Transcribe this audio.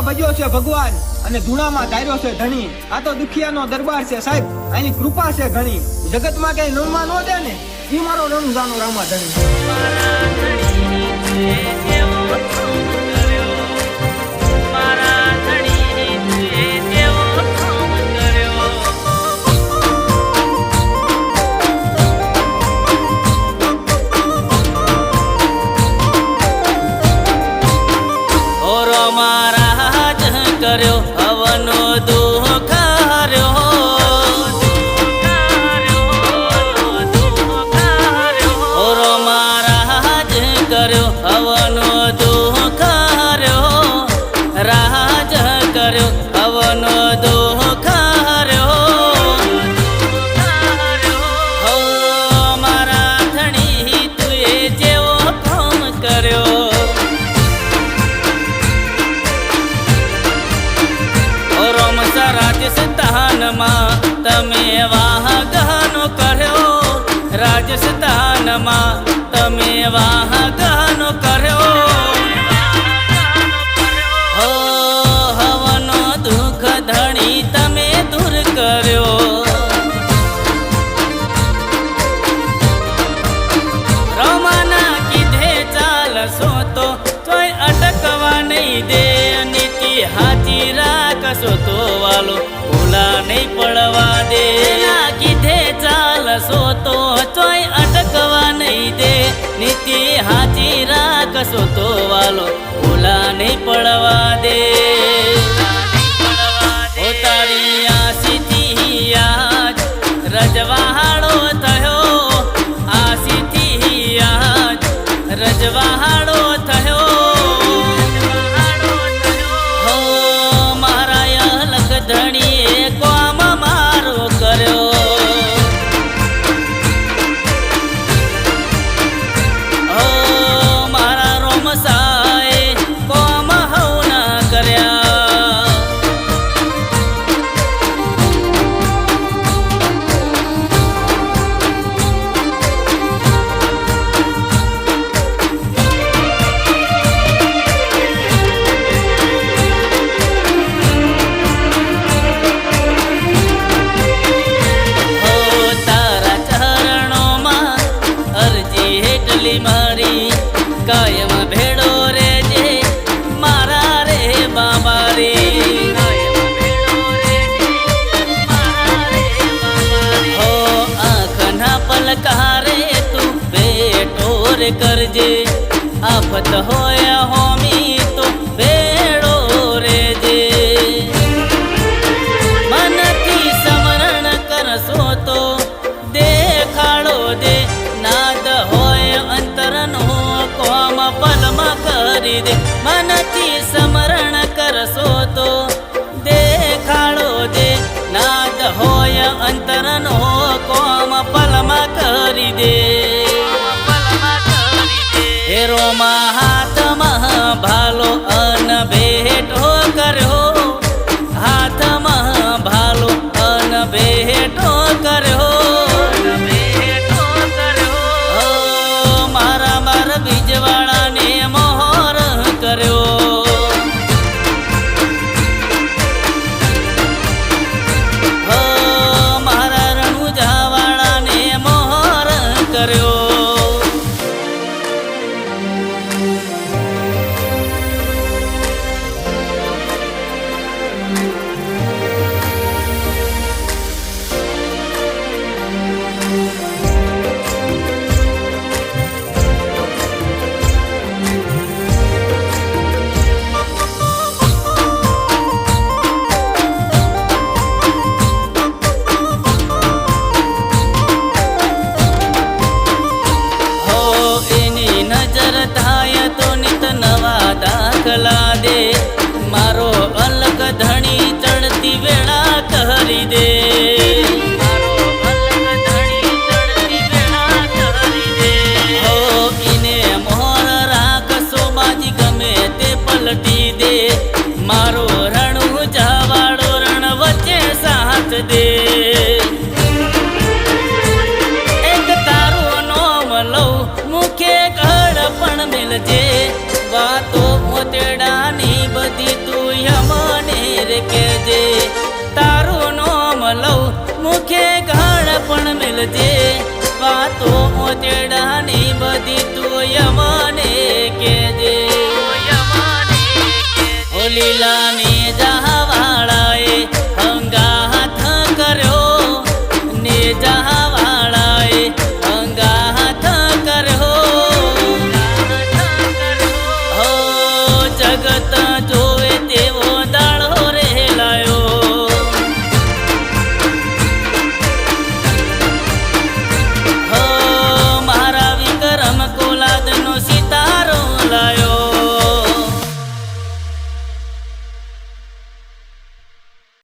ધૂળમાં ભજ્યો છે ભગવાન અને ધૂળામાં ધાર્યો છે ધણી। આ તો દુખિયાનો દરબાર છે સાહેબ, આની કૃપા છે ઘણી। જગતમાં કઈ નમવા ન દે ને ઈ મારો રણુજાનો રામા ધણી। કર્યો હવનો દુઃખ હાર્યો, ઓરો મહારાજ કર્યો હવનો દુઃખ હાર્યો, રાજ કર્યો હવનો દુઃખ હાર્યો। હો મારા ધણી તુએ જેવો કામ કર્યો, રાજસ્થાનમાં તમે વાહગનો કર્યો, રાજસ્થાનમાં તમે વાહગનો કર્યો। હો હવનો દુઃખ ધણી તમે દૂર કર્યો, રમાના કીધે ચાલશો તો તોય અટકવા નહીં દે, નીતિ હાચી રાખશો તો વાલો ભૂલા નહીં પડવા દે। કીધે ચાલશો તો તોય અટકવા નહીં દે, નીતિ હાચી રાખશો તો વાલો ભૂલા નહીં પડવા દે। ઓ તારી આશીથી આજ રજવાડો થયો, આશીથી આજ રજવાડો થયો। ધણીએ કોમ મારો કર્યો, હો મારા રોમસાએ કોમ હવના કર્યા। મારી કાયમ ભેડો રેજે મારા રે બાબા રે, હો આંખના પલકારે તું ભેટો રે કરજે, આફત હોય હોમી તો ભેડો રેજે। મનથી સ્મરણ કરશો તો દેખાડો દે, નાદ હોય અંતરનો કોમ પલમાં કરી દે। મનથી સ્મરણ કરશો તો દેખાડો દે, નાદ હોય અંતરનો કોમ પલમાં કરી દે। હેરોમાં હાથમાં ભાલો અન ભેટો કર્યો, હાથમાં ભાલો અન ભેટો કર્યો। બીજવાળાને મોહર કર્યો, હો મારા રણુજાવાળાને મોહર કર્યો। દાખલા દે મારો અલગ ધણી ચડતી વેળા કરી દે, મારો અલગ ધણી ચડતી વેળા કરી દે। હો ઈને મોહર રાખશો બાજી ગમે તે પલટી દે, મારો રણુજાવાળો રણ વચ્ચે સાથ દે। એક તારું નોમ લઉં મુખે ઘડ પણ મિલજે, વાતો મોતેડાની બધી તું કેજે તારું નોમ લઉં મુખે ઘાડ પણ મિલજે વાતો મોચેડાની બધી તું યમને કેજે ઓ લીલાની જહા